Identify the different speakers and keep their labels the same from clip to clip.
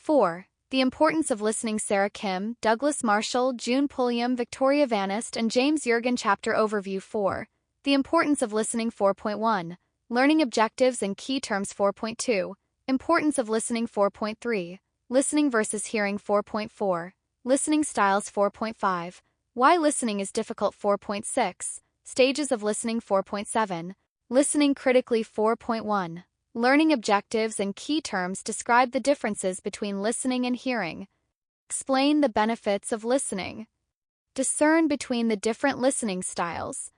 Speaker 1: 4. The Importance of Listening. Sarah Kim, Douglas Marshall, June Pulliam, Victoria Vanist, and James Jurgen. Chapter Overview. 4. The Importance of Listening. 4.1. Learning Objectives and Key Terms. 4.2. Importance of Listening. 4.3. Listening versus Hearing. 4.4. Listening Styles. 4.5. Why Listening is Difficult. 4.6. Stages of Listening. 4.7. Listening Critically. 4.1. Learning Objectives and Key Terms. Describe the differences between listening and hearing. Explain the benefits of listening. Discern between the different listening styles.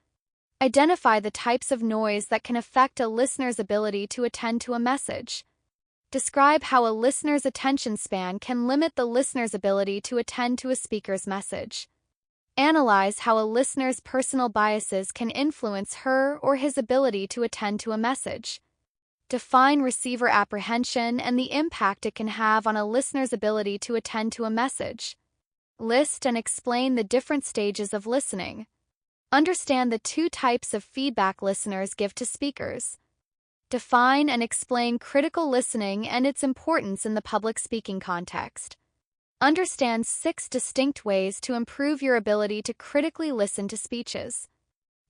Speaker 1: Identify the types of noise that can affect a listener's ability to attend to a message. Describe how a listener's attention span can limit the listener's ability to attend to a speaker's message. Analyze how a listener's personal biases can influence her or his ability to attend to a message. Define receiver apprehension and the impact it can have on a listener's ability to attend to a message. List and explain the different stages of listening. Understand the two types of feedback listeners give to speakers. Define and explain critical listening and its importance in the public speaking context. Understand 6 distinct ways to improve your ability to critically listen to speeches.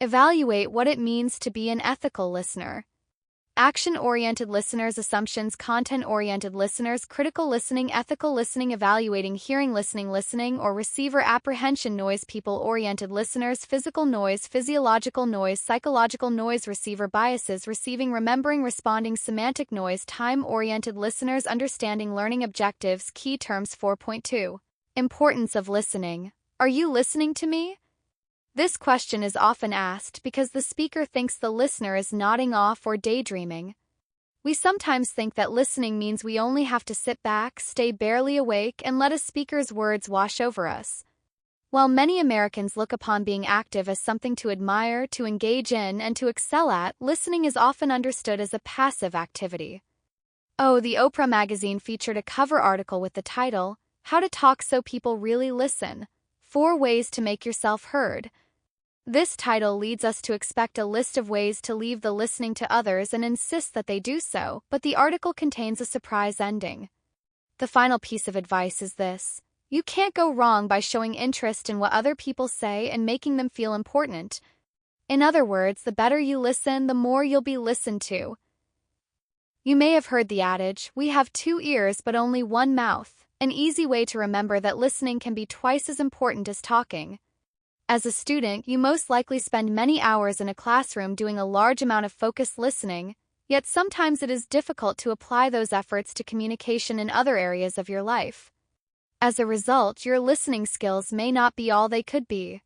Speaker 1: Evaluate what it means to be an ethical listener. Action-oriented listeners, assumptions, content-oriented listeners, critical listening, ethical listening, evaluating hearing, listening, or receiver apprehension, noise, people-oriented listeners, physical noise, physiological noise, psychological noise, receiver biases, receiving, remembering, responding, semantic noise, time-oriented listeners, understanding learning objectives, key terms. 4.2. Importance of listening. Are you listening to me? This question is often asked because the speaker thinks the listener is nodding off or daydreaming. We sometimes think that listening means we only have to sit back, stay barely awake, and let a speaker's words wash over us. While many Americans look upon being active as something to admire, to engage in, and to excel at, listening is often understood as a passive activity. Oh, the Oprah magazine featured a cover article with the title, "How to Talk So People Really Listen: 4 Ways to Make Yourself Heard." This title leads us to expect a list of ways to leave the listening to others and insist that they do so, but the article contains a surprise ending. The final piece of advice is this: you can't go wrong by showing interest in what other people say and making them feel important. In other words, the better you listen, the more you'll be listened to. You may have heard the adage, "We have 2 ears but only 1 mouth," an easy way to remember that listening can be twice as important as talking. As a student, you most likely spend many hours in a classroom doing a large amount of focused listening, yet sometimes it is difficult to apply those efforts to communication in other areas of your life. As a result, your listening skills may not be all they could be.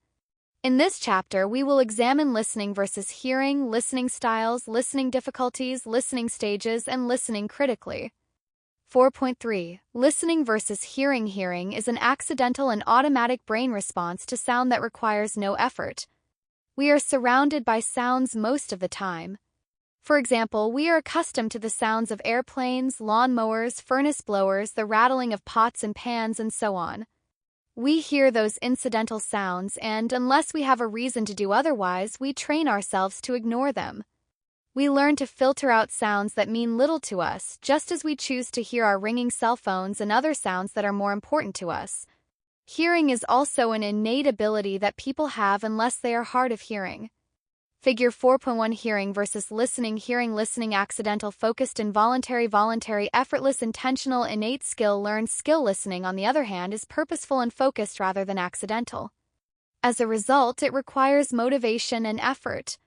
Speaker 1: In this chapter, we will examine listening versus hearing, listening styles, listening difficulties, listening stages, and listening critically. 4.3. Listening versus hearing. Hearing is an accidental and automatic brain response to sound that requires no effort. We are surrounded by sounds most of the time. For example, we are accustomed to the sounds of airplanes, lawnmowers, furnace blowers, the rattling of pots and pans, and so on. We hear those incidental sounds and, unless we have a reason to do otherwise, we train ourselves to ignore them. We learn to filter out sounds that mean little to us, just as we choose to hear our ringing cell phones and other sounds that are more important to us. Hearing is also an innate ability that people have unless they are hard of hearing. Figure 4.1. Hearing versus listening. Hearing, listening, accidental, focused, involuntary, voluntary, effortless, intentional, innate, skill, learned, skill. Listening, on the other hand, is purposeful and focused rather than accidental. As a result, it requires motivation and effort.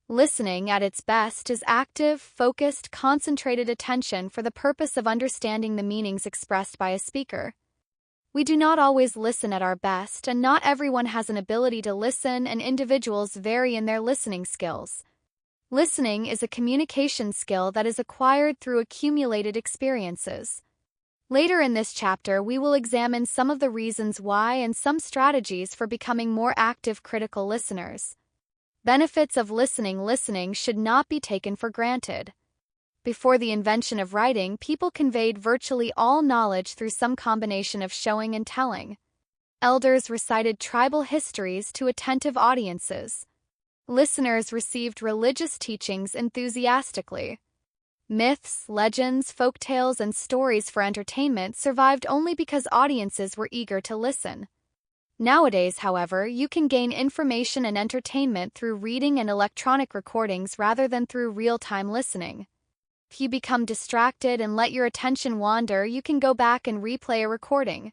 Speaker 1: Listening, at its best, is active, focused, concentrated attention for the purpose of understanding the meanings expressed by a speaker. We do not always listen at our best, and not everyone has an ability to listen, and individuals vary in their listening skills. Listening is a communication skill that is acquired through accumulated experiences. Later in this chapter, we will examine some of the reasons why and some strategies for becoming more active critical listeners. Benefits of listening. Listening should not be taken for granted. Before the invention of writing, people conveyed virtually all knowledge through some combination of showing and telling. Elders recited tribal histories to attentive audiences. Listeners received religious teachings enthusiastically. Myths, legends, folktales, and stories for entertainment survived only because audiences were eager to listen. Nowadays, however, you can gain information and entertainment through reading and electronic recordings rather than through real-time listening. If you become distracted and let your attention wander, you can go back and replay a recording.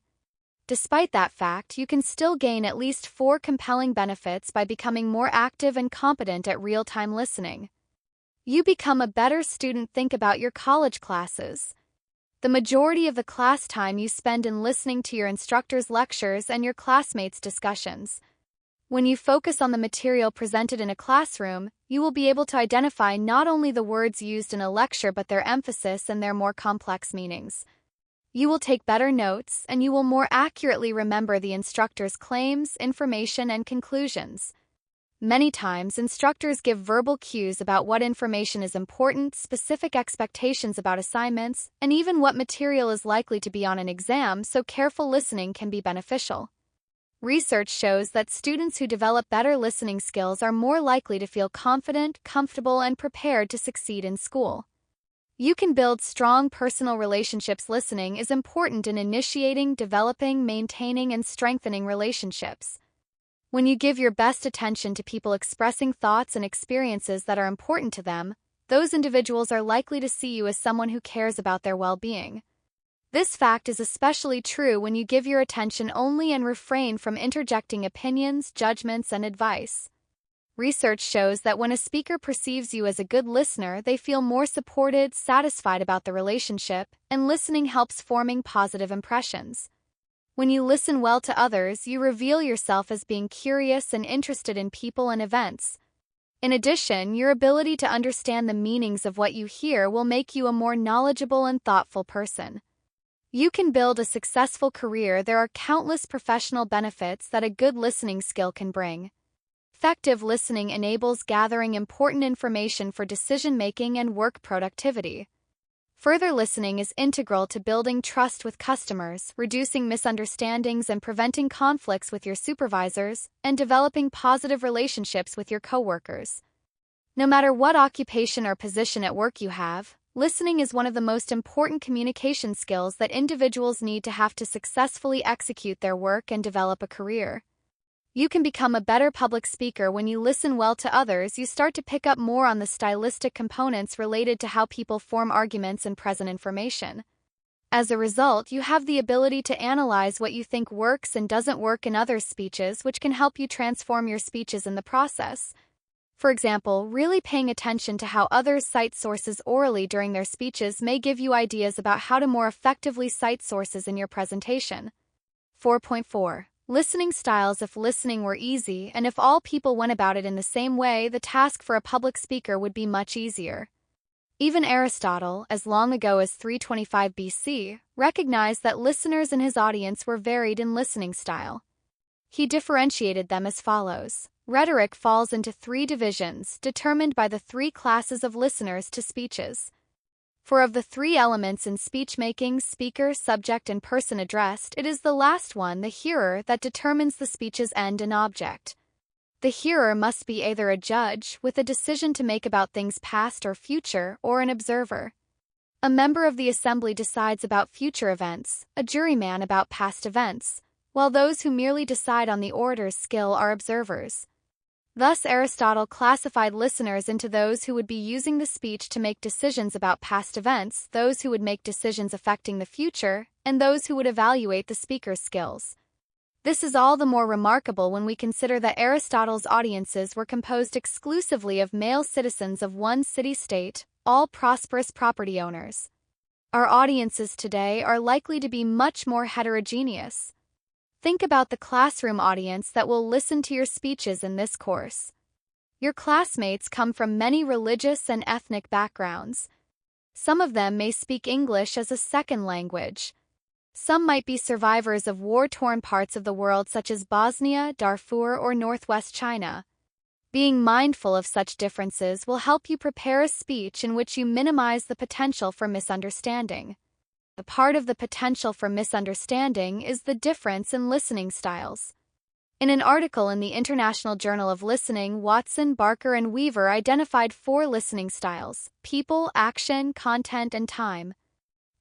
Speaker 1: Despite that fact, you can still gain at least 4 compelling benefits by becoming more active and competent at real-time listening. You become a better student. Think about your college classes. The majority of the class time you spend in listening to your instructor's lectures and your classmates' discussions. When you focus on the material presented in a classroom, you will be able to identify not only the words used in a lecture but their emphasis and their more complex meanings. You will take better notes, and you will more accurately remember the instructor's claims, information, and conclusions. Many times, instructors give verbal cues about what information is important, specific expectations about assignments, and even what material is likely to be on an exam, so careful listening can be beneficial. Research shows that students who develop better listening skills are more likely to feel confident, comfortable, and prepared to succeed in school. You can build strong personal relationships. Listening is important in initiating, developing, maintaining, and strengthening relationships. When you give your best attention to people expressing thoughts and experiences that are important to them, those individuals are likely to see you as someone who cares about their well-being. This fact is especially true when you give your attention only and refrain from interjecting opinions, judgments, and advice. Research shows that when a speaker perceives you as a good listener, they feel more supported, satisfied about the relationship, and listening helps forming positive impressions. When you listen well to others, you reveal yourself as being curious and interested in people and events. In addition, your ability to understand the meanings of what you hear will make you a more knowledgeable and thoughtful person. You can build a successful career. There are countless professional benefits that a good listening skill can bring. Effective listening enables gathering important information for decision-making and work productivity. Further listening is integral to building trust with customers, reducing misunderstandings and preventing conflicts with your supervisors, and developing positive relationships with your coworkers. No matter what occupation or position at work you have, listening is one of the most important communication skills that individuals need to have to successfully execute their work and develop a career. You can become a better public speaker when you listen well to others. You start to pick up more on the stylistic components related to how people form arguments and present information. As a result, you have the ability to analyze what you think works and doesn't work in others' speeches, which can help you transform your speeches in the process. For example, really paying attention to how others cite sources orally during their speeches may give you ideas about how to more effectively cite sources in your presentation. 4.4. Listening styles. If listening were easy, and if all people went about it in the same way, the task for a public speaker would be much easier. Even Aristotle, as long ago as 325 BC, recognized that listeners in his audience were varied in listening style. He differentiated them as follows. Rhetoric falls into 3 divisions, determined by the 3 classes of listeners to speeches. For of the 3 elements in speech-making, speaker, subject, and person addressed, it is the last one, the hearer, that determines the speech's end and object. The hearer must be either a judge, with a decision to make about things past or future, or an observer. A member of the assembly decides about future events, a juryman about past events, while those who merely decide on the orator's skill are observers. Thus, Aristotle classified listeners into those who would be using the speech to make decisions about past events, those who would make decisions affecting the future, and those who would evaluate the speaker's skills. This is all the more remarkable when we consider that Aristotle's audiences were composed exclusively of male citizens of one city-state, all prosperous property owners. Our audiences today are likely to be much more heterogeneous. Think about the classroom audience that will listen to your speeches in this course. Your classmates come from many religious and ethnic backgrounds. Some of them may speak English as a second language. Some might be survivors of war-torn parts of the world such as Bosnia, Darfur, or Northwest China. Being mindful of such differences will help you prepare a speech in which you minimize the potential for misunderstanding. A part of the potential for misunderstanding is the difference in listening styles. In an article in the International Journal of Listening, Watson, Barker, and Weaver identified 4 listening styles: people, action, content, and time.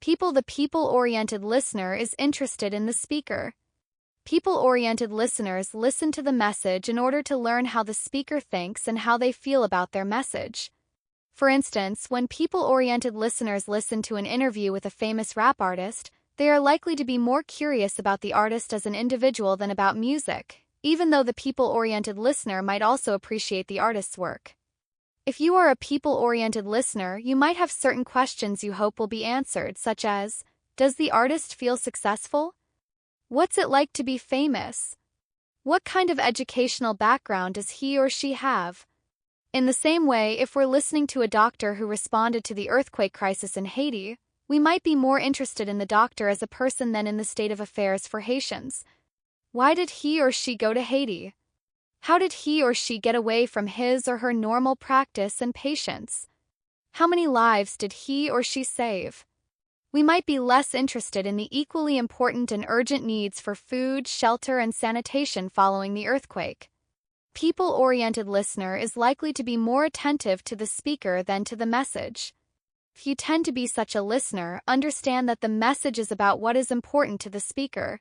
Speaker 1: People. The people-oriented listener is interested in the speaker. People-oriented listeners listen to the message in order to learn how the speaker thinks and how they feel about their message. For instance, when people-oriented listeners listen to an interview with a famous rap artist, they are likely to be more curious about the artist as an individual than about music, even though the people-oriented listener might also appreciate the artist's work. If you are a people-oriented listener, you might have certain questions you hope will be answered, such as, does the artist feel successful? What's it like to be famous? What kind of educational background does he or she have? In the same way, if we're listening to a doctor who responded to the earthquake crisis in Haiti, we might be more interested in the doctor as a person than in the state of affairs for Haitians. Why did he or she go to Haiti? How did he or she get away from his or her normal practice and patients? How many lives did he or she save? We might be less interested in the equally important and urgent needs for food, shelter, and sanitation following the earthquake. People-oriented listener is likely to be more attentive to the speaker than to the message. If you tend to be such a listener, understand that the message is about what is important to the speaker.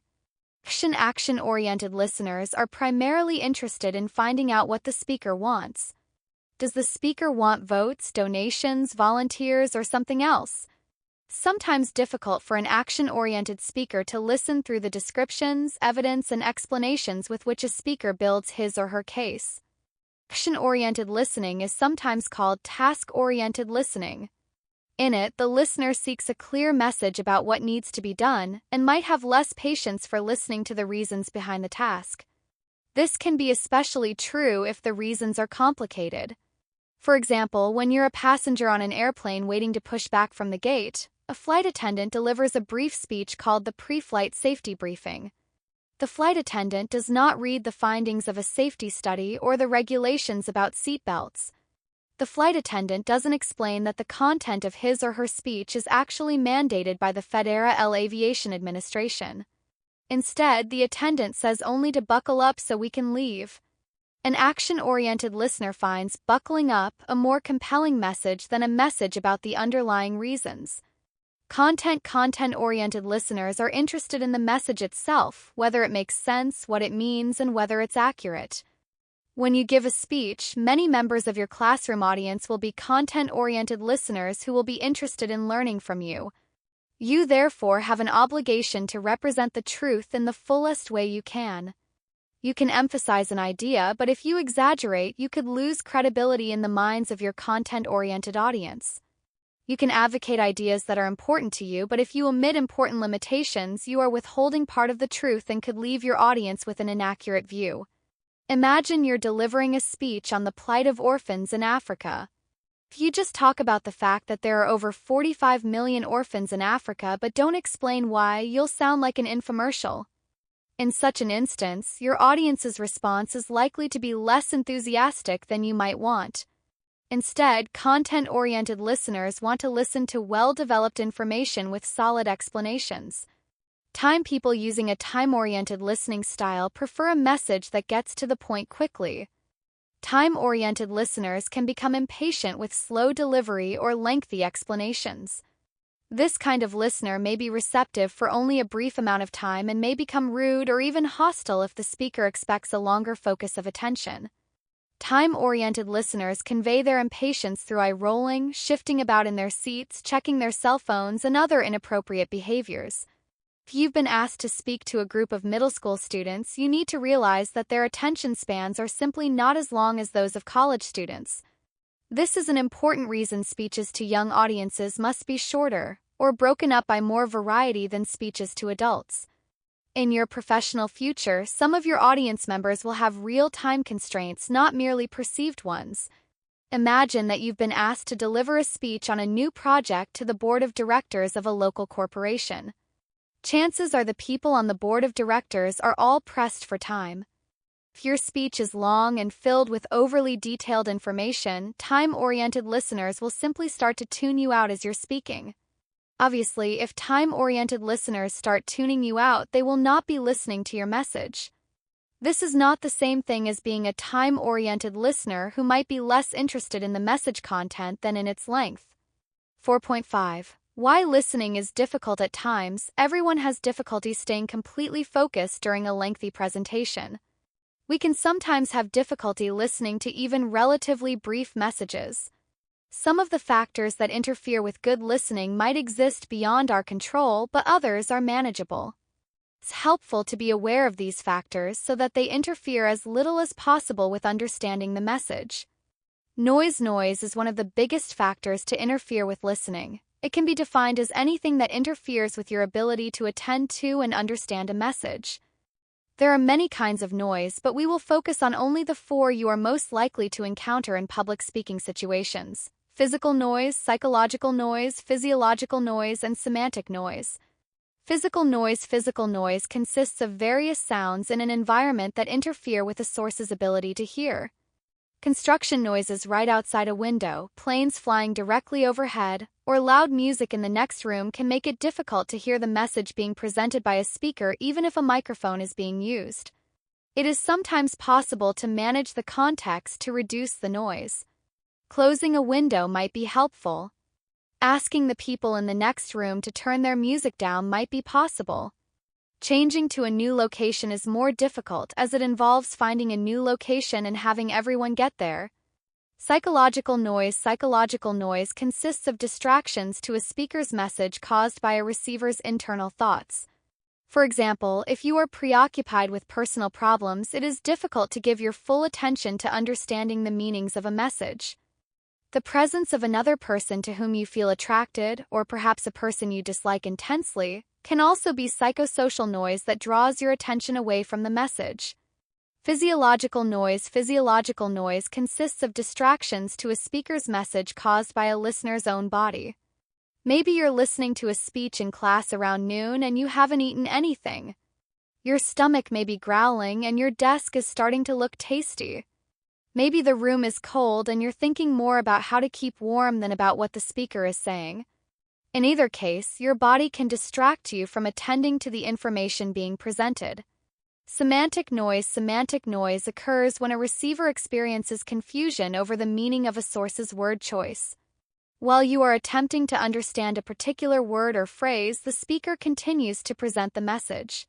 Speaker 1: Action-oriented listeners are primarily interested in finding out what the speaker wants. Does the speaker want votes, donations, volunteers, or something else? Sometimes difficult for an action-oriented speaker to listen through the descriptions, evidence, and explanations with which a speaker builds his or her case. Action-oriented listening is sometimes called task-oriented listening. In it, the listener seeks a clear message about what needs to be done and might have less patience for listening to the reasons behind the task. This can be especially true if the reasons are complicated. For example, when you're a passenger on an airplane waiting to push back from the gate, a flight attendant delivers a brief speech called the pre-flight safety briefing. The flight attendant does not read the findings of a safety study or the regulations about seat belts. The flight attendant doesn't explain that the content of his or her speech is actually mandated by the Federal Aviation Administration. Instead, the attendant says only to buckle up so we can leave. An action-oriented listener finds buckling up a more compelling message than a message about the underlying reasons. Content-oriented listeners are interested in the message itself, whether it makes sense, what it means, and whether it's accurate. When you give a speech, many members of your classroom audience will be content-oriented listeners who will be interested in learning from you. You therefore have an obligation to represent the truth in the fullest way you can. You can emphasize an idea, but if you exaggerate, you could lose credibility in the minds of your content-oriented audience. You can advocate ideas that are important to you, but if you omit important limitations, you are withholding part of the truth and could leave your audience with an inaccurate view. Imagine you're delivering a speech on the plight of orphans in Africa. If you just talk about the fact that there are over 45 million orphans in Africa but don't explain why, you'll sound like an infomercial. In such an instance, your audience's response is likely to be less enthusiastic than you might want. Instead, content-oriented listeners want to listen to well-developed information with solid explanations. People using a time-oriented listening style prefer a message that gets to the point quickly. Time-oriented listeners can become impatient with slow delivery or lengthy explanations. This kind of listener may be receptive for only a brief amount of time and may become rude or even hostile if the speaker expects a longer focus of attention. Time-oriented listeners convey their impatience through eye-rolling, shifting about in their seats, checking their cell phones, and other inappropriate behaviors. If you've been asked to speak to a group of middle school students, you need to realize that their attention spans are simply not as long as those of college students. This is an important reason speeches to young audiences must be shorter, or broken up by more variety than speeches to adults. In your professional future, some of your audience members will have real time constraints, not merely perceived ones. Imagine that you've been asked to deliver a speech on a new project to the board of directors of a local corporation. Chances are the people on the board of directors are all pressed for time. If your speech is long and filled with overly detailed information, time-oriented listeners will simply start to tune you out as you're speaking. Obviously, if time-oriented listeners start tuning you out, they will not be listening to your message. This is not the same thing as being a time-oriented listener who might be less interested in the message content than in its length. 4.5. Why listening is difficult at times. Everyone has difficulty staying completely focused during a lengthy presentation. We can sometimes have difficulty listening to even relatively brief messages. Some of the factors that interfere with good listening might exist beyond our control, but others are manageable. It's helpful to be aware of these factors so that they interfere as little as possible with understanding the message. Noise is one of the biggest factors to interfere with listening. It can be defined as anything that interferes with your ability to attend to and understand a message. There are many kinds of noise, but we will focus on only the 4 you are most likely to encounter in public speaking situations: physical noise, psychological noise, physiological noise, and semantic noise. Physical noise consists of various sounds in an environment that interfere with a source's ability to hear. Construction noises right outside a window, planes flying directly overhead, or loud music in the next room can make it difficult to hear the message being presented by a speaker even if a microphone is being used. It is sometimes possible to manage the context to reduce the noise. Closing a window might be helpful. Asking the people in the next room to turn their music down might be possible. Changing to a new location is more difficult as it involves finding a new location and having everyone get there. Psychological noise consists of distractions to a speaker's message caused by a receiver's internal thoughts. For example, if you are preoccupied with personal problems, it is difficult to give your full attention to understanding the meanings of a message. The presence of another person to whom you feel attracted, or perhaps a person you dislike intensely, can also be psychosocial noise that draws your attention away from the message. Physiological noise consists of distractions to a speaker's message caused by a listener's own body. Maybe you're listening to a speech in class around noon and you haven't eaten anything. Your stomach may be growling and your desk is starting to look tasty. Maybe the room is cold and you're thinking more about how to keep warm than about what the speaker is saying. In either case, your body can distract you from attending to the information being presented. Semantic noise occurs when a receiver experiences confusion over the meaning of a source's word choice. While you are attempting to understand a particular word or phrase, the speaker continues to present the message.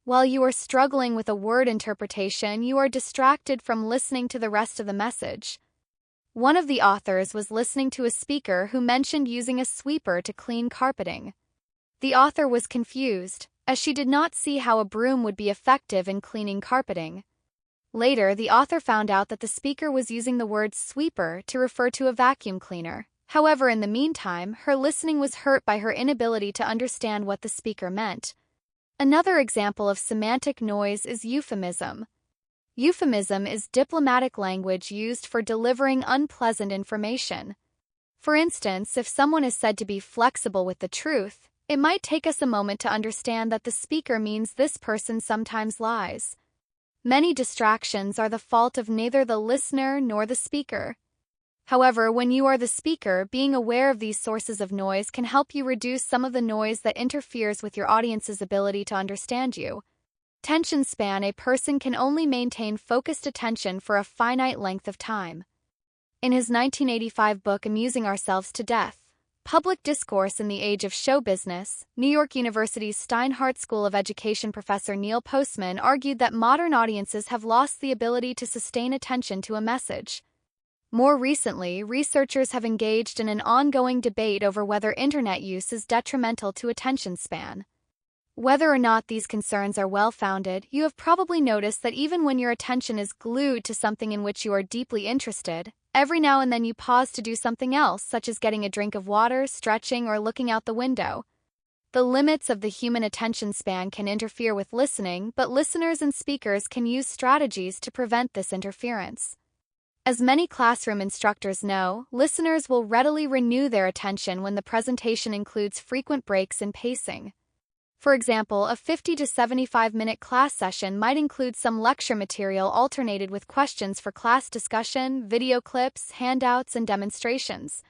Speaker 1: While you are struggling with a word interpretation, you are distracted from listening to the rest of the message. One of the authors was listening to a speaker who mentioned using a sweeper to clean carpeting. The author was confused, as she did not see how a broom would be effective in cleaning carpeting. Later, the author found out that the speaker was using the word sweeper to refer to a vacuum cleaner. However, in the meantime, her listening was hurt by her inability to understand what the speaker meant. Another example of semantic noise is euphemism. Euphemism is diplomatic language used for delivering unpleasant information. For instance, if someone is said to be flexible with the truth, it might take us a moment to understand that the speaker means this person sometimes lies. Many distractions are the fault of neither the listener nor the speaker. However, when you are the speaker, being aware of these sources of noise can help you reduce some of the noise that interferes with your audience's ability to understand you. Attention span: a person can only maintain focused attention for a finite length of time. In his 1985 book Amusing Ourselves to Death, Public Discourse in the Age of Show Business, New York University's Steinhardt School of Education professor Neil Postman argued that modern audiences have lost the ability to sustain attention to a message. More recently, researchers have engaged in an ongoing debate over whether internet use is detrimental to attention span. Whether or not these concerns are well-founded, you have probably noticed that even when your attention is glued to something in which you are deeply interested, every now and then you pause to do something else, such as getting a drink of water, stretching, or looking out the window. The limits of the human attention span can interfere with listening, but listeners and speakers can use strategies to prevent this interference. As many classroom instructors know, listeners will readily renew their attention when the presentation includes frequent breaks in pacing. For example, a 50 to 75-minute class session might include some lecture material alternated with questions for class discussion, video clips, handouts, and demonstrations.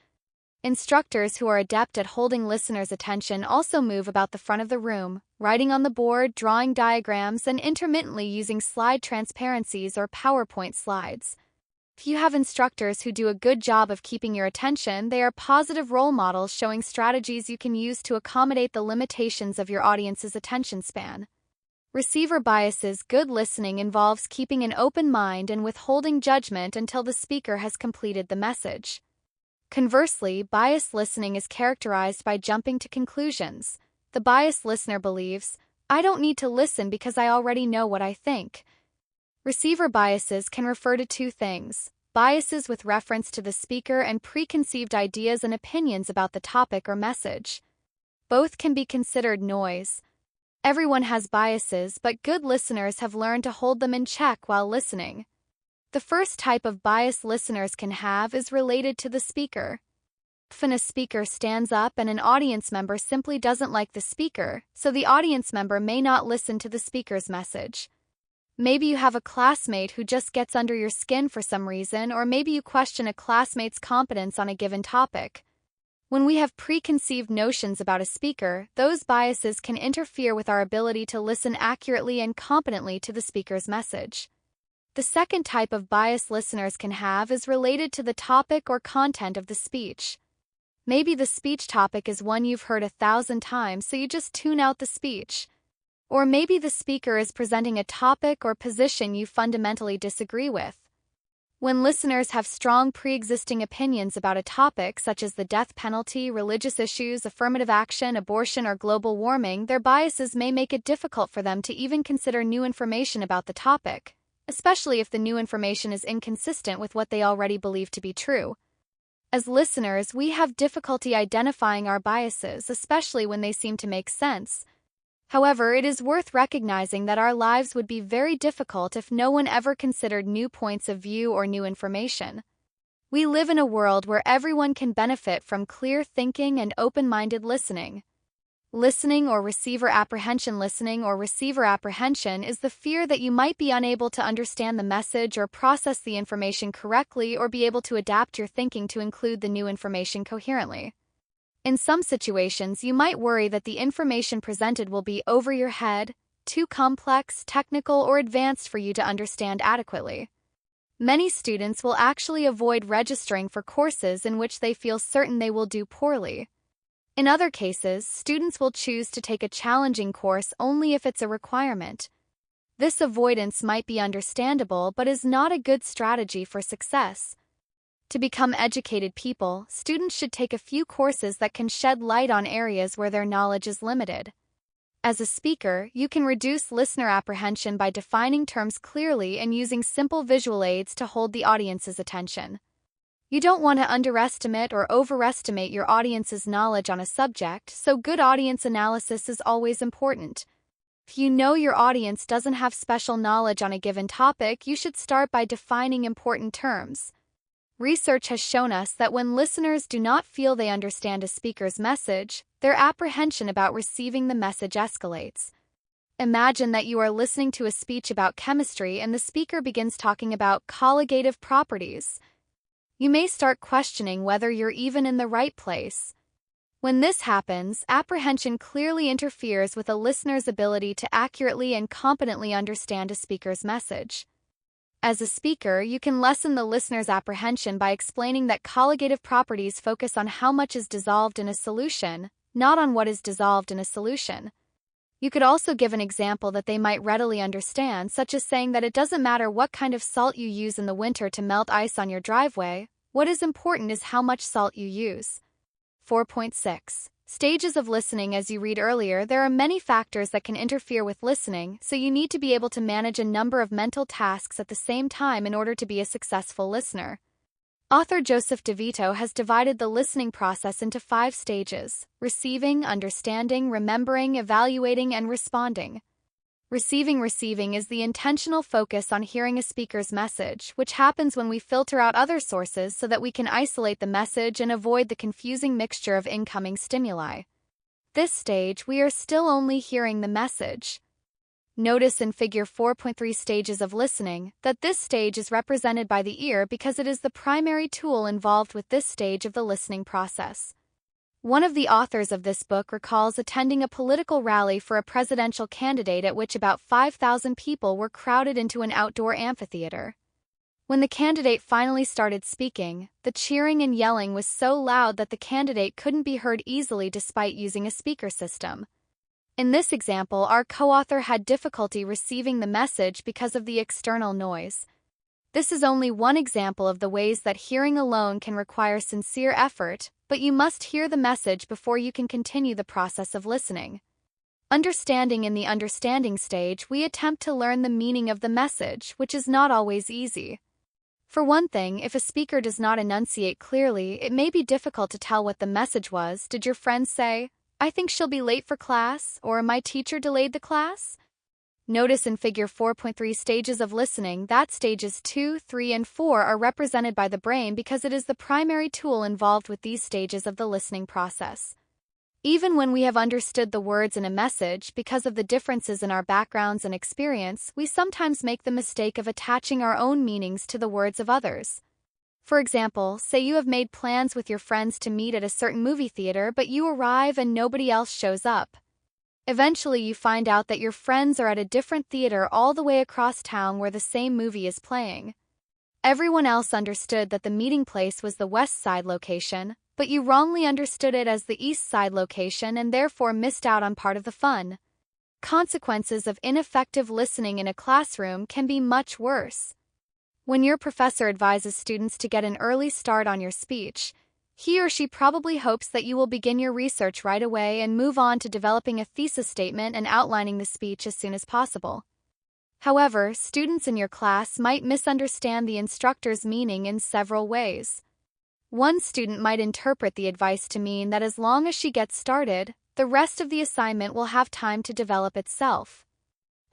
Speaker 1: Instructors who are adept at holding listeners' attention also move about the front of the room, writing on the board, drawing diagrams, and intermittently using slide transparencies or PowerPoint slides. If you have instructors who do a good job of keeping your attention, they are positive role models showing strategies you can use to accommodate the limitations of your audience's attention span. Receiver biases. Good listening involves keeping an open mind and withholding judgment until the speaker has completed the message. Conversely, biased listening is characterized by jumping to conclusions. The biased listener believes, "I don't need to listen because I already know what I think." Receiver biases can refer to two things: biases with reference to the speaker and preconceived ideas and opinions about the topic or message. Both can be considered noise. Everyone has biases, but good listeners have learned to hold them in check while listening. The first type of bias listeners can have is related to the speaker. Often a speaker stands up and an audience member simply doesn't like the speaker, so the audience member may not listen to the speaker's message. Maybe you have a classmate who just gets under your skin for some reason, or maybe you question a classmate's competence on a given topic. When we have preconceived notions about a speaker, those biases can interfere with our ability to listen accurately and competently to the speaker's message. The second type of bias listeners can have is related to the topic or content of the speech. Maybe the speech topic is one you've heard 1,000 times, so you just tune out the speech. Or maybe the speaker is presenting a topic or position you fundamentally disagree with. When listeners have strong pre-existing opinions about a topic such as the death penalty, religious issues, affirmative action, abortion, or global warming, their biases may make it difficult for them to even consider new information about the topic, especially if the new information is inconsistent with what they already believe to be true. As listeners, we have difficulty identifying our biases, especially when they seem to make sense. However, it is worth recognizing that our lives would be very difficult if no one ever considered new points of view or new information. We live in a world where everyone can benefit from clear thinking and open-minded listening. Listening or receiver apprehension. Listening or receiver apprehension is the fear that you might be unable to understand the message or process the information correctly or be able to adapt your thinking to include the new information coherently. In some situations, you might worry that the information presented will be over your head, too complex, technical, or advanced for you to understand adequately. Many students will actually avoid registering for courses in which they feel certain they will do poorly. In other cases, students will choose to take a challenging course only if it's a requirement. This avoidance might be understandable but is not a good strategy for success. To become educated people, students should take a few courses that can shed light on areas where their knowledge is limited. As a speaker, you can reduce listener apprehension by defining terms clearly and using simple visual aids to hold the audience's attention. You don't want to underestimate or overestimate your audience's knowledge on a subject, so good audience analysis is always important. If you know your audience doesn't have special knowledge on a given topic, you should start by defining important terms. Research has shown us that when listeners do not feel they understand a speaker's message, their apprehension about receiving the message escalates. Imagine that you are listening to a speech about chemistry and the speaker begins talking about colligative properties. You may start questioning whether you're even in the right place. When this happens, apprehension clearly interferes with a listener's ability to accurately and competently understand a speaker's message. As a speaker, you can lessen the listener's apprehension by explaining that colligative properties focus on how much is dissolved in a solution, not on what is dissolved in a solution. You could also give an example that they might readily understand, such as saying that it doesn't matter what kind of salt you use in the winter to melt ice on your driveway, what is important is how much salt you use. 4.6. Stages of listening. As you read earlier, there are many factors that can interfere with listening, so you need to be able to manage a number of mental tasks at the same time in order to be a successful listener. Author Joseph DeVito has divided the listening process into 5 stages: receiving, understanding, remembering, evaluating, and responding. Receiving is the intentional focus on hearing a speaker's message, which happens when we filter out other sources so that we can isolate the message and avoid the confusing mixture of incoming stimuli. This stage, we are still only hearing the message. Notice in Figure 4.3 stages of listening that this stage is represented by the ear because it is the primary tool involved with this stage of the listening process. One of the authors of this book recalls attending a political rally for a presidential candidate at which about 5,000 people were crowded into an outdoor amphitheater. When the candidate finally started speaking, the cheering and yelling was so loud that the candidate couldn't be heard easily despite using a speaker system. In this example, our co-author had difficulty receiving the message because of the external noise. This is only one example of the ways that hearing alone can require sincere effort, but you must hear the message before you can continue the process of listening. Understanding in the understanding stage, we attempt to learn the meaning of the message, which is not always easy. For one thing, if a speaker does not enunciate clearly, it may be difficult to tell what the message was. Did your friend say, "I think she'll be late for class," or "My teacher delayed the class"? Notice in Figure 4.3 stages of listening that stages 2, 3, and 4 are represented by the brain because it is the primary tool involved with these stages of the listening process. Even when we have understood the words in a message, because of the differences in our backgrounds and experience, we sometimes make the mistake of attaching our own meanings to the words of others. For example, say you have made plans with your friends to meet at a certain movie theater, but you arrive and nobody else shows up. Eventually, you find out that your friends are at a different theater all the way across town where the same movie is playing. Everyone else understood that the meeting place was the West Side location, but you wrongly understood it as the East Side location and therefore missed out on part of the fun. Consequences of ineffective listening in a classroom can be much worse. When your professor advises students to get an early start on your speech, he or she probably hopes that you will begin your research right away and move on to developing a thesis statement and outlining the speech as soon as possible. However, students in your class might misunderstand the instructor's meaning in several ways. One student might interpret the advice to mean that as long as she gets started, the rest of the assignment will have time to develop itself.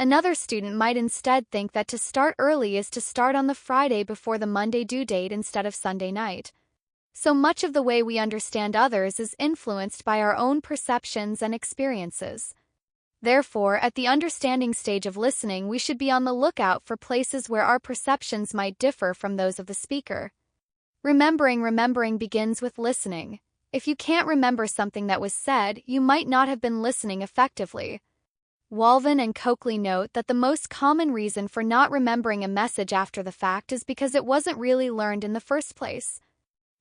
Speaker 1: Another student might instead think that to start early is to start on the Friday before the Monday due date instead of Sunday night. So much of the way we understand others is influenced by our own perceptions and experiences. Therefore, at the understanding stage of listening, we should be on the lookout for places where our perceptions might differ from those of the speaker. Remembering begins with listening. If you can't remember something that was said, you might not have been listening effectively. Walvin and Coakley note that the most common reason for not remembering a message after the fact is because it wasn't really learned in the first place.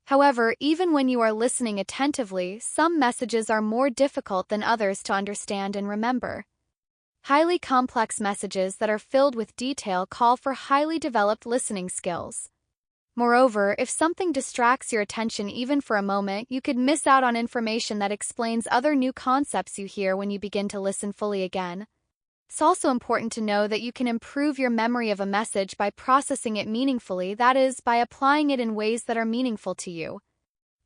Speaker 1: However, even when you are listening attentively, some messages are more difficult than others to understand and remember. Highly complex messages that are filled with detail call for highly developed listening skills. Moreover, if something distracts your attention even for a moment, you could miss out on information that explains other new concepts you hear when you begin to listen fully again. It's also important to know that you can improve your memory of a message by processing it meaningfully, that is, by applying it in ways that are meaningful to you.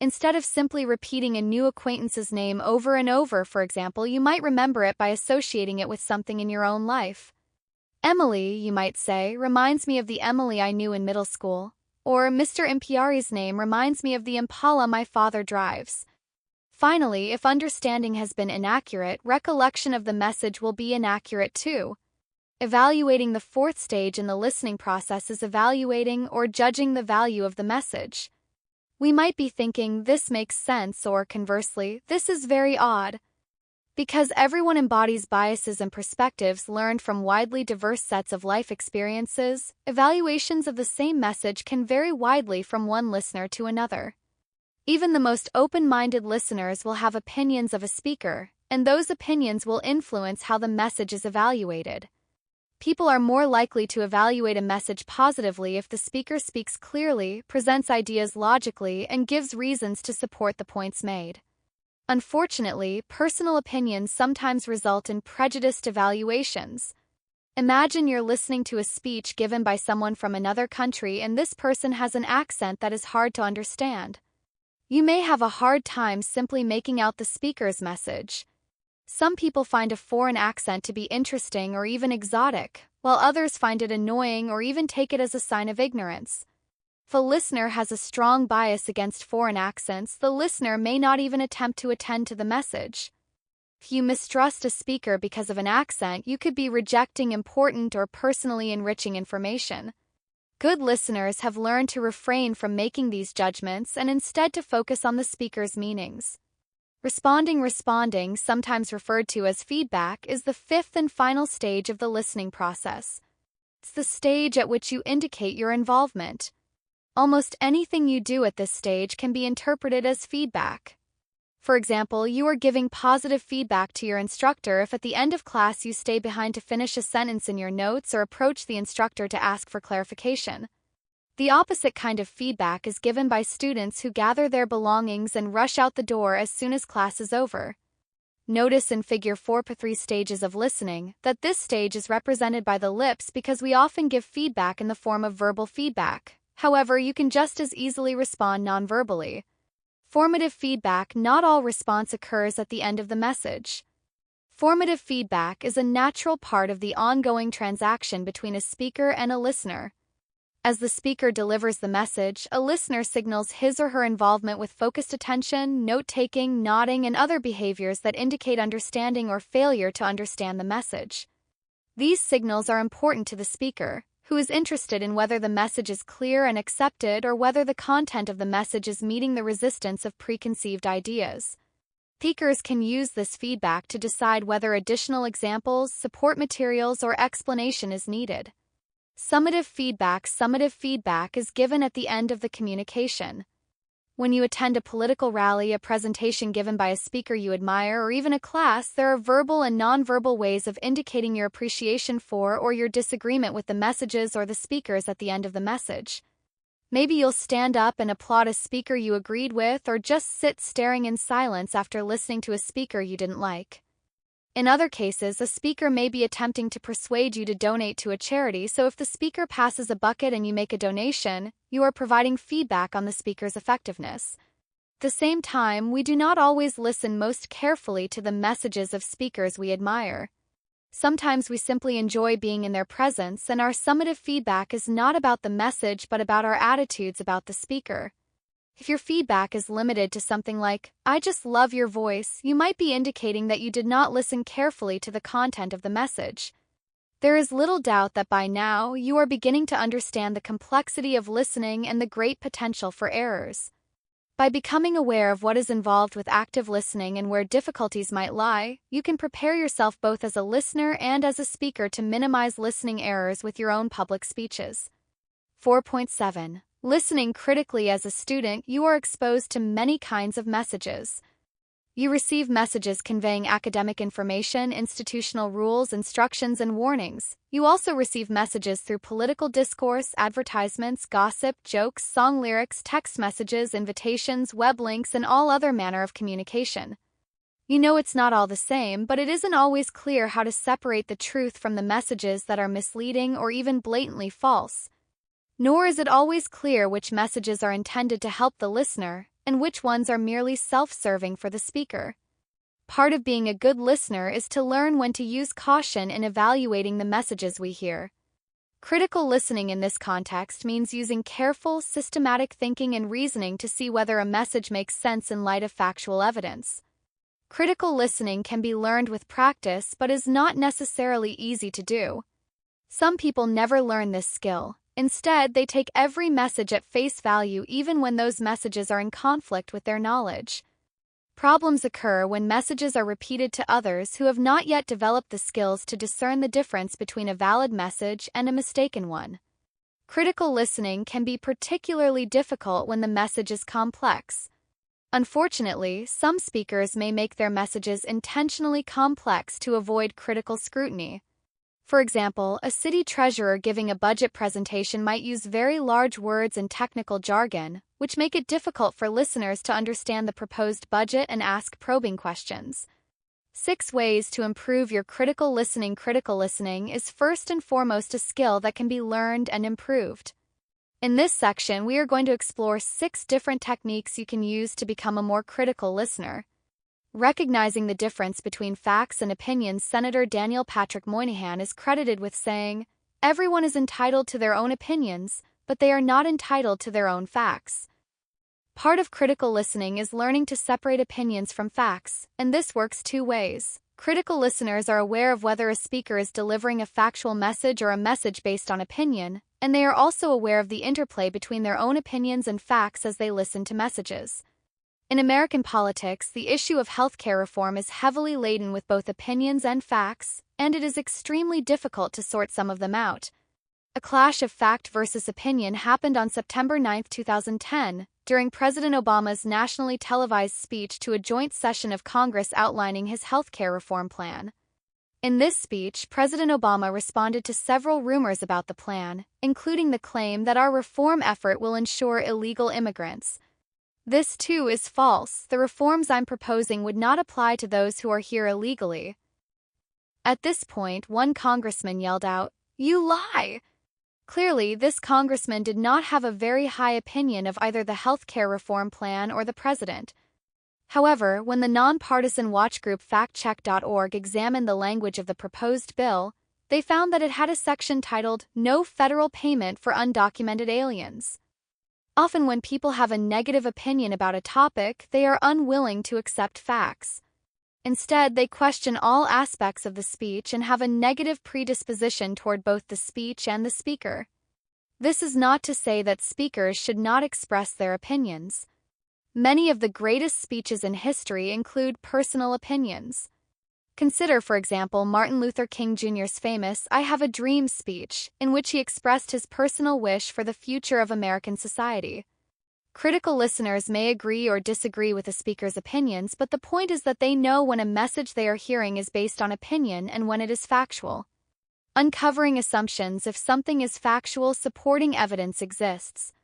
Speaker 1: Instead of simply repeating a new acquaintance's name over and over, for example, you might remember it by associating it with something in your own life. Emily, you might say, reminds me of the Emily I knew in middle school. Or Mr. Impiari's name reminds me of the Impala my father drives. Finally, if understanding has been inaccurate, recollection of the message will be inaccurate too. Evaluating the fourth stage in the listening process is evaluating or judging the value of the message. We might be thinking, "This makes sense," or conversely, "This is very odd." Because everyone embodies biases and perspectives learned from widely diverse sets of life experiences, evaluations of the same message can vary widely from one listener to another. Even the most open-minded listeners will have opinions of a speaker, and those opinions will influence how the message is evaluated. People are more likely to evaluate a message positively if the speaker speaks clearly, presents ideas logically, and gives reasons to support the points made. Unfortunately, personal opinions sometimes result in prejudiced evaluations. Imagine you're listening to a speech given by someone from another country and this person has an accent that is hard to understand. You may have a hard time simply making out the speaker's message. Some people find a foreign accent to be interesting or even exotic, while others find it annoying or even take it as a sign of ignorance. If a listener has a strong bias against foreign accents, the listener may not even attempt to attend to the message. If you mistrust a speaker because of an accent, you could be rejecting important or personally enriching information. Good listeners have learned to refrain from making these judgments and instead to focus on the speaker's meanings. Responding, sometimes referred to as feedback, is the fifth and final stage of the listening process. It's the stage at which you indicate your involvement. Almost anything you do at this stage can be interpreted as feedback. For example, you are giving positive feedback to your instructor if at the end of class you stay behind to finish a sentence in your notes or approach the instructor to ask for clarification. The opposite kind of feedback is given by students who gather their belongings and rush out the door as soon as class is over. Notice in Figure 4.3 stages of listening that this stage is represented by the lips because we often give feedback in the form of verbal feedback. However, you can just as easily respond non-verbally. Formative feedback: not all response occurs at the end of the message. Formative feedback is a natural part of the ongoing transaction between a speaker and a listener. As the speaker delivers the message, a listener signals his or her involvement with focused attention, note-taking, nodding, and other behaviors that indicate understanding or failure to understand the message. These signals are important to the speaker, who is interested in whether the message is clear and accepted or whether the content of the message is meeting the resistance of preconceived ideas. Speakers can use this feedback to decide whether additional examples, support materials, or explanation is needed. Summative feedback is given at the end of the communication. When you attend a political rally, a presentation given by a speaker you admire, or even a class, there are verbal and nonverbal ways of indicating your appreciation for or your disagreement with the messages or the speakers at the end of the message. Maybe you'll stand up and applaud a speaker you agreed with, or just sit staring in silence after listening to a speaker you didn't like. In other cases, a speaker may be attempting to persuade you to donate to a charity, so if the speaker passes a bucket and you make a donation, you are providing feedback on the speaker's effectiveness. At the same time, we do not always listen most carefully to the messages of speakers we admire. Sometimes we simply enjoy being in their presence, and our summative feedback is not about the message but about our attitudes about the speaker. If your feedback is limited to something like, "I just love your voice," you might be indicating that you did not listen carefully to the content of the message. There is little doubt that by now you are beginning to understand the complexity of listening and the great potential for errors. By becoming aware of what is involved with active listening and where difficulties might lie, you can prepare yourself both as a listener and as a speaker to minimize listening errors with your own public speeches. 4.7. Listening critically. As a student, you are exposed to many kinds of messages. You receive messages conveying academic information, institutional rules, instructions, and warnings. You also receive messages through political discourse, advertisements, gossip, jokes, song lyrics, text messages, invitations, web links, and all other manner of communication. You know it's not all the same, but it isn't always clear how to separate the truth from the messages that are misleading or even blatantly false. Nor is it always clear which messages are intended to help the listener and which ones are merely self-serving for the speaker. Part of being a good listener is to learn when to use caution in evaluating the messages we hear. Critical listening in this context means using careful, systematic thinking and reasoning to see whether a message makes sense in light of factual evidence. Critical listening can be learned with practice but is not necessarily easy to do. Some people never learn this skill. Instead, they take every message at face value even when those messages are in conflict with their knowledge. Problems occur when messages are repeated to others who have not yet developed the skills to discern the difference between a valid message and a mistaken one. Critical listening can be particularly difficult when the message is complex. Unfortunately, some speakers may make their messages intentionally complex to avoid critical scrutiny. For example, a city treasurer giving a budget presentation might use very large words and technical jargon, which make it difficult for listeners to understand the proposed budget and ask probing questions. 6 ways to improve your critical listening. Critical listening is first and foremost a skill that can be learned and improved. In this section, we are going to explore 6 different techniques you can use to become a more critical listener. Recognizing the difference between facts and opinions. Senator Daniel Patrick Moynihan is credited with saying, "Everyone is entitled to their own opinions, but they are not entitled to their own facts." Part of critical listening is learning to separate opinions from facts, and this works two ways. Critical listeners are aware of whether a speaker is delivering a factual message or a message based on opinion, and they are also aware of the interplay between their own opinions and facts as they listen to messages. In American politics, the issue of healthcare reform is heavily laden with both opinions and facts, and it is extremely difficult to sort some of them out. A clash of fact versus opinion happened on September 9, 2010, during President Obama's nationally televised speech to a joint session of Congress outlining his healthcare reform plan. In this speech, President Obama responded to several rumors about the plan, including the claim that our reform effort will ensure illegal immigrants. This, too, is false. The reforms I'm proposing would not apply to those who are here illegally. At this point, one congressman yelled out, "You lie!" Clearly, this congressman did not have a very high opinion of either the healthcare reform plan or the president. However, when the nonpartisan watch group factcheck.org examined the language of the proposed bill, they found that it had a section titled, "No Federal Payment for Undocumented Aliens." Often when people have a negative opinion about a topic, they are unwilling to accept facts. Instead, they question all aspects of the speech and have a negative predisposition toward both the speech and the speaker. This is not to say that speakers should not express their opinions. Many of the greatest speeches in history include personal opinions. Consider, for example, Martin Luther King Jr.'s famous "I Have a Dream" speech, in which he expressed his personal wish for the future of American society. Critical listeners may agree or disagree with a speaker's opinions, but the point is that they know when a message they are hearing is based on opinion and when it is factual. Uncovering assumptions: if something is factual, supporting evidence exists.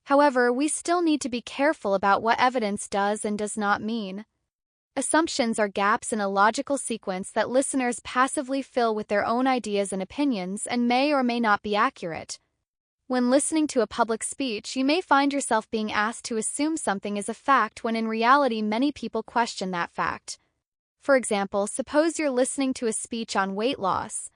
Speaker 1: However, we still need to be careful about what evidence does and does not mean. Assumptions are gaps in a logical sequence that listeners passively fill with their own ideas and opinions and may or may not be accurate. When listening to a public speech, you may find yourself being asked to assume something is a fact when in reality many people question that fact. For example, suppose you're listening to a speech on weight loss.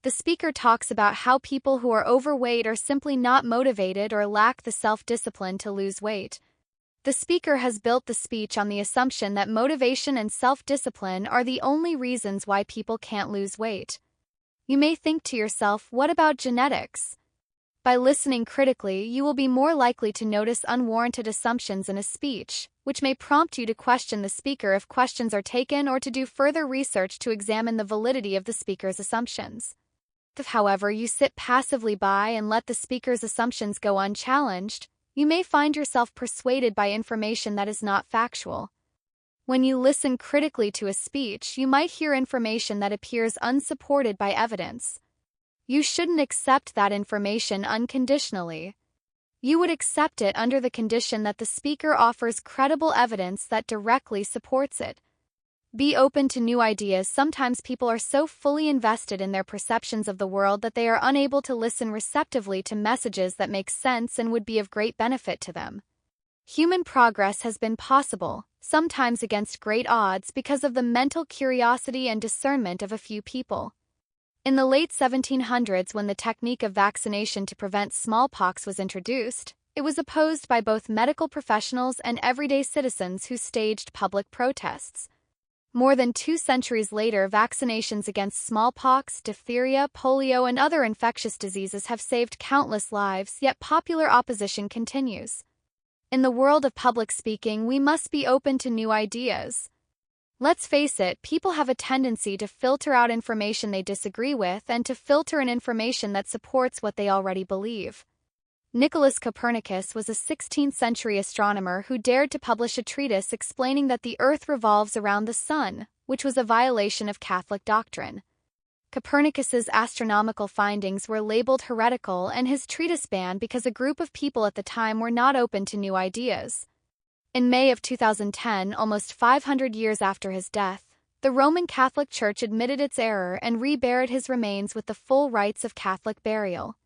Speaker 1: The speaker talks about how people who are overweight are simply not motivated or lack the self-discipline to lose weight. The speaker has built the speech on the assumption that motivation and self-discipline are the only reasons why people can't lose weight. You may think to yourself, what about genetics? By listening critically, you will be more likely to notice unwarranted assumptions in a speech, which may prompt you to question the speaker if questions are taken or to do further research to examine the validity of the speaker's assumptions. If, however, you sit passively by and let the speaker's assumptions go unchallenged, you may find yourself persuaded by information that is not factual. When you listen critically to a speech, you might hear information that appears unsupported by evidence. You shouldn't accept that information unconditionally. You would accept it under the condition that the speaker offers credible evidence that directly supports it. Be open to new ideas. Sometimes people are so fully invested in their perceptions of the world that they are unable to listen receptively to messages that make sense and would be of great benefit to them. Human progress has been possible, sometimes against great odds, because of the mental curiosity and discernment of a few people. In the late 1700s, when the technique of vaccination to prevent smallpox was introduced, it was opposed by both medical professionals and everyday citizens who staged public protests. More than 2 centuries later, vaccinations against smallpox, diphtheria, polio, and other infectious diseases have saved countless lives, yet popular opposition continues. In the world of public speaking, we must be open to new ideas. Let's face it, people have a tendency to filter out information they disagree with and to filter in information that supports what they already believe. Nicholas Copernicus was a 16th-century astronomer who dared to publish a treatise explaining that the Earth revolves around the Sun, which was a violation of Catholic doctrine. Copernicus's astronomical findings were labeled heretical and his treatise banned because a group of people at the time were not open to new ideas. In May of 2010, almost 500 years after his death, the Roman Catholic Church admitted its error and reburied his remains with the full rites of Catholic burial.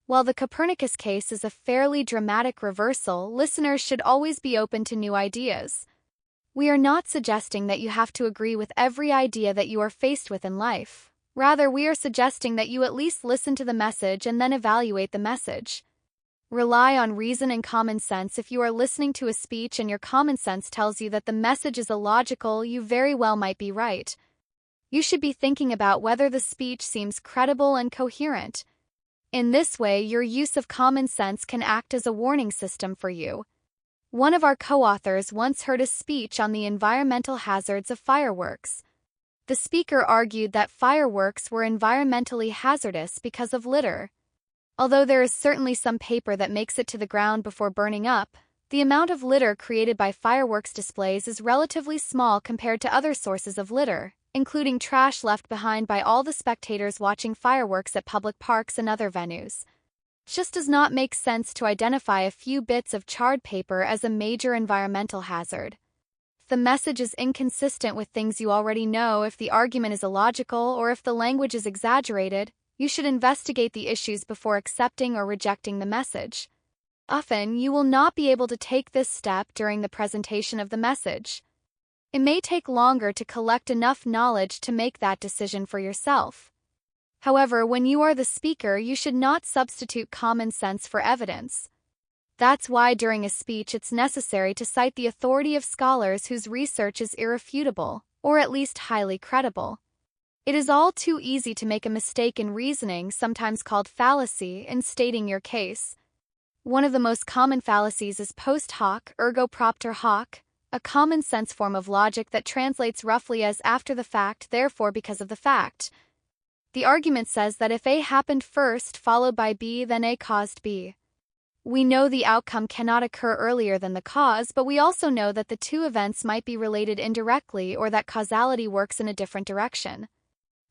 Speaker 1: While the Copernicus case is a fairly dramatic reversal, listeners should always be open to new ideas. We are not suggesting that you have to agree with every idea that you are faced with in life. Rather, we are suggesting that you at least listen to the message and then evaluate the message. Rely on reason and common sense. If you are listening to a speech and your common sense tells you that the message is illogical, you very well might be right. You should be thinking about whether the speech seems credible and coherent. In this way, your use of common sense can act as a warning system for you. One of our co-authors once heard a speech on the environmental hazards of fireworks. The speaker argued that fireworks were environmentally hazardous because of litter. Although there is certainly some paper that makes it to the ground before burning up, the amount of litter created by fireworks displays is relatively small compared to other sources of litter, including trash left behind by all the spectators watching fireworks at public parks and other venues. It just does not make sense to identify a few bits of charred paper as a major environmental hazard. If the message is inconsistent with things you already know, if the argument is illogical, or if the language is exaggerated, you should investigate the issues before accepting or rejecting the message. Often, you will not be able to take this step during the presentation of the message. It may take longer to collect enough knowledge to make that decision for yourself. However, when you are the speaker, you should not substitute common sense for evidence. That's why during a speech it's necessary to cite the authority of scholars whose research is irrefutable, or at least highly credible. It is all too easy to make a mistake in reasoning, sometimes called fallacy, in stating your case. One of the most common fallacies is post hoc, ergo propter hoc, a common-sense form of logic that translates roughly as after the fact, therefore because of the fact. The argument says that if A happened first, followed by B, then A caused B. We know the outcome cannot occur earlier than the cause, but we also know that the two events might be related indirectly or that causality works in a different direction.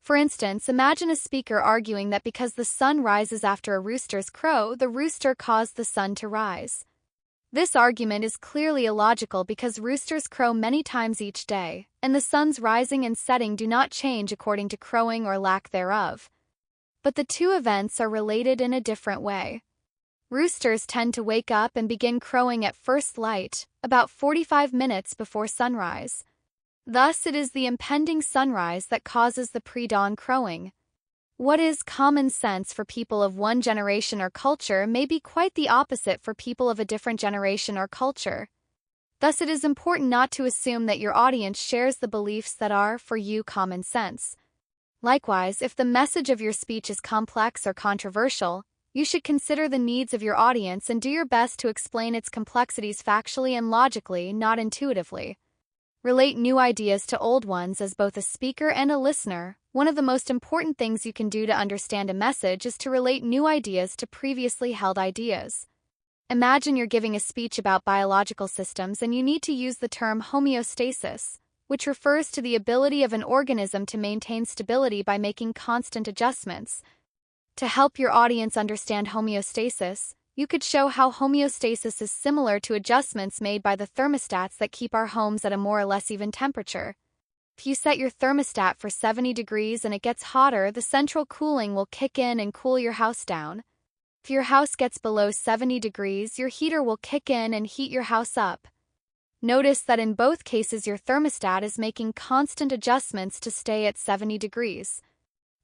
Speaker 1: For instance, imagine a speaker arguing that because the sun rises after a rooster's crow, the rooster caused the sun to rise. This argument is clearly illogical because roosters crow many times each day, and the sun's rising and setting do not change according to crowing or lack thereof. But the two events are related in a different way. Roosters tend to wake up and begin crowing at first light, about 45 minutes before sunrise. Thus, it is the impending sunrise that causes the pre-dawn crowing. What is common sense for people of one generation or culture may be quite the opposite for people of a different generation or culture. Thus, it is important not to assume that your audience shares the beliefs that are, for you, common sense. Likewise, if the message of your speech is complex or controversial, you should consider the needs of your audience and do your best to explain its complexities factually and logically, not intuitively. Relate new ideas to old ones. As both a speaker and a listener, one of the most important things you can do to understand a message is to relate new ideas to previously held ideas. Imagine you're giving a speech about biological systems and you need to use the term homeostasis, which refers to the ability of an organism to maintain stability by making constant adjustments. To help your audience understand homeostasis, you could show how homeostasis is similar to adjustments made by the thermostats that keep our homes at a more or less even temperature. If you set your thermostat for 70 degrees and it gets hotter, the central cooling will kick in and cool your house down. If your house gets below 70 degrees, your heater will kick in and heat your house up. Notice that in both cases your thermostat is making constant adjustments to stay at 70 degrees.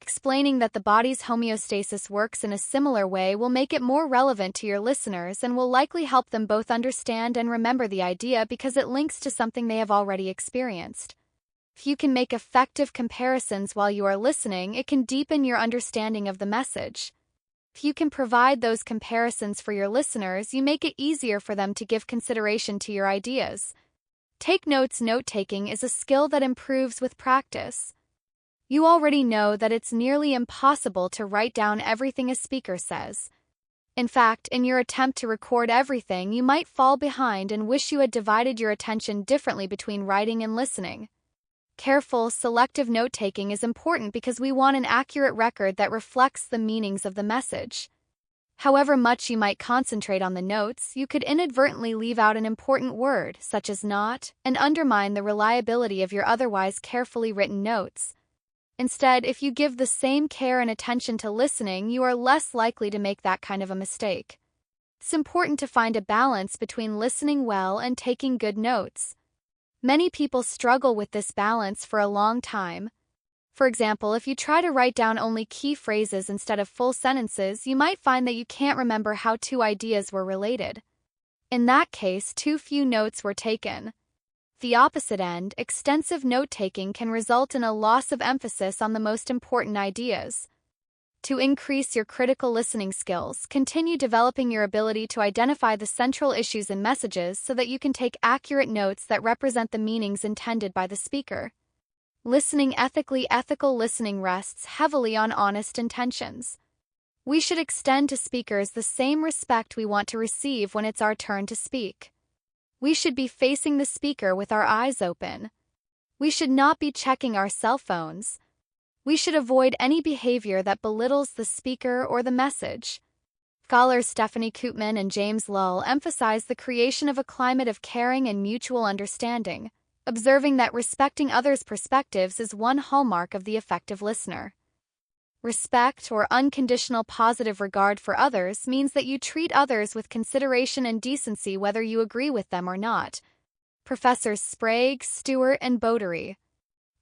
Speaker 1: Explaining that the body's homeostasis works in a similar way will make it more relevant to your listeners and will likely help them both understand and remember the idea because it links to something they have already experienced. If you can make effective comparisons while you are listening, it can deepen your understanding of the message. If you can provide those comparisons for your listeners, you make it easier for them to give consideration to your ideas. Take notes. Note-taking is a skill that improves with practice. You already know that it's nearly impossible to write down everything a speaker says. In fact, in your attempt to record everything, you might fall behind and wish you had divided your attention differently between writing and listening. Careful, selective note-taking is important because we want an accurate record that reflects the meanings of the message. However much you might concentrate on the notes, you could inadvertently leave out an important word, such as not, and undermine the reliability of your otherwise carefully written notes. Instead, if you give the same care and attention to listening, you are less likely to make that kind of a mistake. It's important to find a balance between listening well and taking good notes. Many people struggle with this balance for a long time. For example, if you try to write down only key phrases instead of full sentences, you might find that you can't remember how two ideas were related. In that case, too few notes were taken. The opposite end, extensive note-taking can result in a loss of emphasis on the most important ideas. To increase your critical listening skills, continue developing your ability to identify the central issues in messages so that you can take accurate notes that represent the meanings intended by the speaker. Listening ethically. Ethical listening rests heavily on honest intentions. We should extend to speakers the same respect we want to receive when it's our turn to speak. We should be facing the speaker with our eyes open. We should not be checking our cell phones. We should avoid any behavior that belittles the speaker or the message. Scholars Stephanie Koopman and James Lull emphasize the creation of a climate of caring and mutual understanding, observing that respecting others' perspectives is one hallmark of the effective listener. Respect or unconditional positive regard for others means that you treat others with consideration and decency whether you agree with them or not. Professors Sprague, Stewart, and Bodery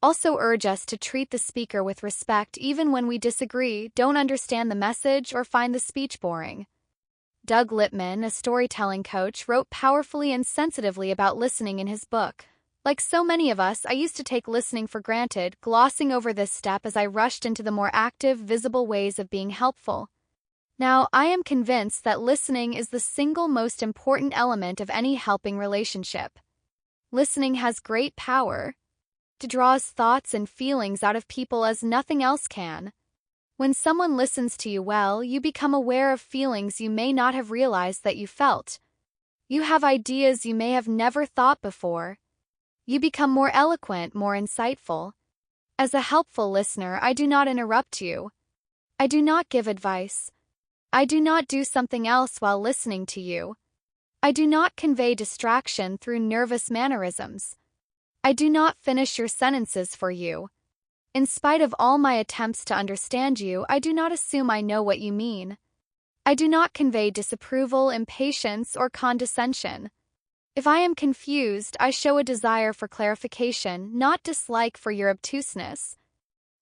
Speaker 1: also urge us to treat the speaker with respect even when we disagree, don't understand the message, or find the speech boring. Doug Lippman, a storytelling coach, wrote powerfully and sensitively about listening in his book. Like so many of us, I used to take listening for granted, glossing over this step as I rushed into the more active, visible ways of being helpful. Now, I am convinced that listening is the single most important element of any helping relationship. Listening has great power. It draws thoughts and feelings out of people as nothing else can. When someone listens to you well, you become aware of feelings you may not have realized that you felt. You have ideas you may have never thought before. You become more eloquent, more insightful. As a helpful listener, I do not interrupt you. I do not give advice. I do not do something else while listening to you. I do not convey distraction through nervous mannerisms. I do not finish your sentences for you. In spite of all my attempts to understand you, I do not assume I know what you mean. I do not convey disapproval, impatience, or condescension. If I am confused, I show a desire for clarification, not dislike for your obtuseness.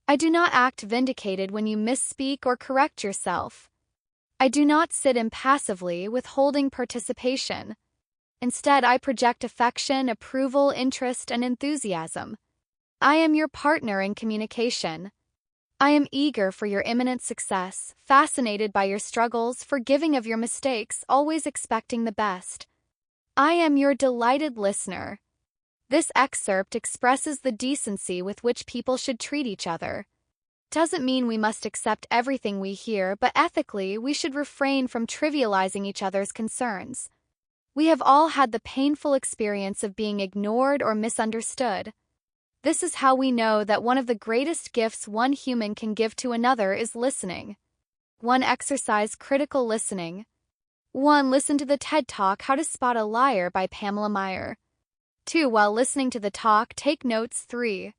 Speaker 1: I do not act vindicated when you misspeak or correct yourself. I do not sit impassively, withholding participation. Instead, I project affection, approval, interest, and enthusiasm. I am your partner in communication. I am eager for your imminent success, fascinated by your struggles, forgiving of your mistakes, always expecting the best. I am your delighted listener. This excerpt expresses the decency with which people should treat each other. Doesn't mean we must accept everything we hear, but ethically, we should refrain from trivializing each other's concerns. We have all had the painful experience of being ignored or misunderstood. This is how we know that one of the greatest gifts one human can give to another is listening. 1. Exercise critical listening. 1. Listen to the TED Talk, How to Spot a Liar by Pamela Meyer. 2. While listening to the talk, take notes. 3.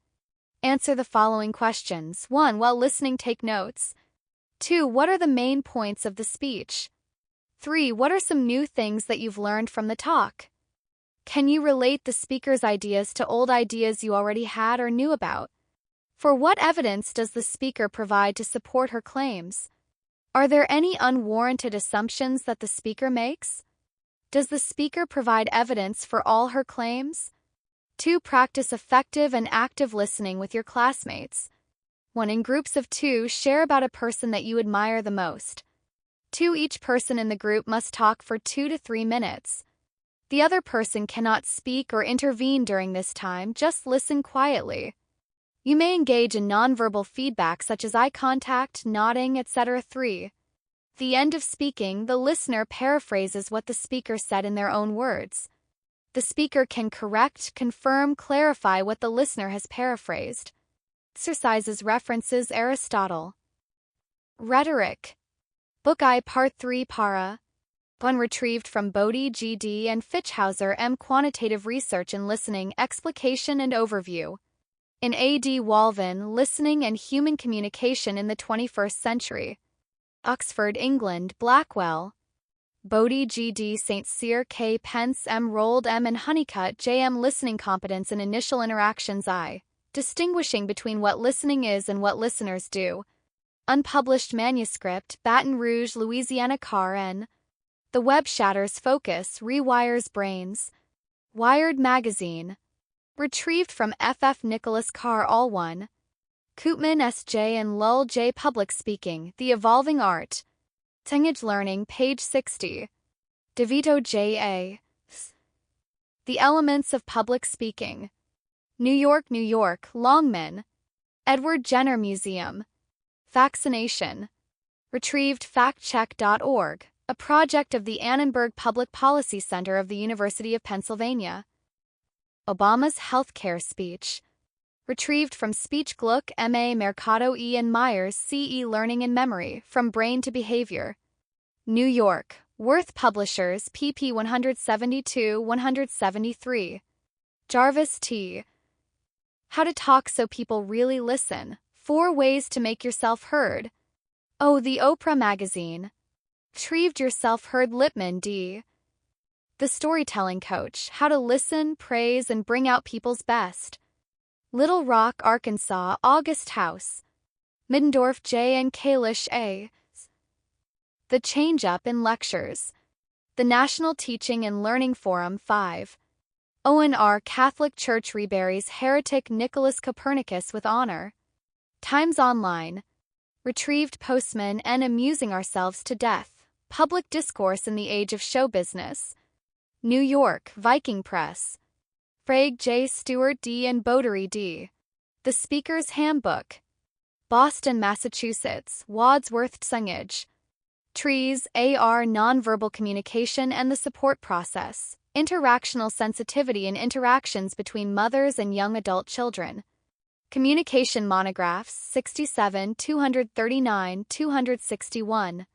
Speaker 1: Answer the following questions. 1. While listening, take notes. 2. What are the main points of the speech? 3. What are some new things that you've learned from the talk? Can you relate the speaker's ideas to old ideas you already had or knew about? For what evidence does the speaker provide to support her claims? Are there any unwarranted assumptions that the speaker makes? Does the speaker provide evidence for all her claims? 2. Practice effective and active listening with your classmates. 1. In groups of 2, share about a person that you admire the most. 2. Each person in the group must talk for 2 to 3 minutes. The other person cannot speak or intervene during this time, just listen quietly. You may engage in nonverbal feedback such as eye contact, nodding, etc. 3. The end of speaking, the listener paraphrases what the speaker said in their own words. The speaker can correct, confirm, clarify what the listener has paraphrased. Exercises references Aristotle. Rhetoric. Book I Part 3 Para. 1. Retrieved from Bodie, G.D. and Fitchhauser M. Quantitative Research in Listening, Explication and Overview. In A.D. Walvin, Listening and Human Communication in the 21st Century. Oxford, England, Blackwell. Bodie, G.D. St. Cyr, K. Pence, M. Rold, M. and Honeycutt, J. M. Listening Competence and Initial Interactions I. distinguishing between what listening is and what listeners do. Unpublished manuscript, Baton Rouge, Louisiana. Carr N. The Web Shatters Focus, Rewires Brains. Wired Magazine. Retrieved from F. Nicholas Carr. All one. Koopman S.J. and Lull J. Public Speaking, The Evolving Art. Tengage Learning, page 60. DeVito J.A. The Elements of Public Speaking. New York, New York, Longman. Edward Jenner Museum. Vaccination. Retrieved factcheck.org, a project of the Annenberg Public Policy Center of the University of Pennsylvania. Obama's Healthcare Speech. Retrieved from SpeechGluck, M.A. Mercado E. and Myers, C.E. Learning and Memory, From Brain to Behavior. New York, Worth Publishers, pp. 172-173. Jarvis T. How to Talk So People Really Listen. 4 Ways to Make Yourself Heard. Oh, the Oprah Magazine. Retrieved Yourself Heard. Lippman D. The Storytelling Coach, How to Listen, Praise, and Bring Out People's Best. Little Rock, Arkansas, August House. Middendorf J. and Kalish A. The Change Up in Lectures. The National Teaching and Learning Forum 5. Owen R. Catholic Church reburies heretic Nicholas Copernicus with honor. Times Online. Retrieved Postman N. Amusing Ourselves to Death. Public Discourse in the Age of Show Business. New York, Viking Press. Sprague J. Stewart D. and Bodery D. The Speaker's Handbook. Boston, Massachusetts, Wadsworth Tsungage. Trees, A.R. Nonverbal Communication and the Support Process. Interactional Sensitivity in Interactions Between Mothers and Young Adult Children. Communication Monographs, 67, 239, 261.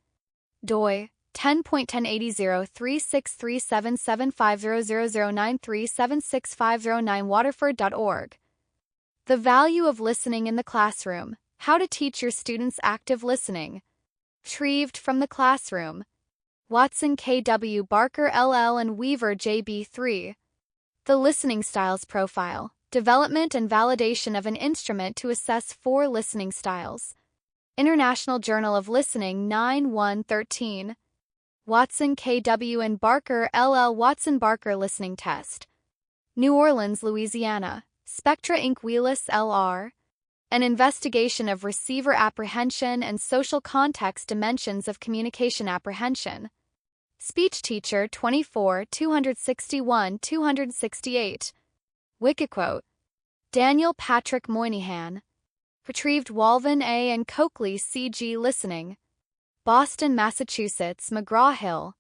Speaker 1: doi 10.1080-36377500093765009 waterford.org. The Value of Listening in the Classroom. How to Teach Your Students Active Listening. Retrieved from the Classroom. Watson K.W. Barker L.L. and Weaver J.B. 3. The Listening Styles Profile. Development and Validation of an Instrument to Assess 4 Listening Styles. International Journal of Listening 9-1-13. Watson K.W. and Barker L.L. Watson-Barker Listening Test. New Orleans, Louisiana. Spectra Inc. Wheelis L.R. An Investigation of Receiver Apprehension and Social Context Dimensions of Communication Apprehension. Speech Teacher 24, 261-268. Wikiquote. Daniel Patrick Moynihan. Retrieved Walvin A. and Coakley C.G. Listening. Boston, Massachusetts, McGraw-Hill.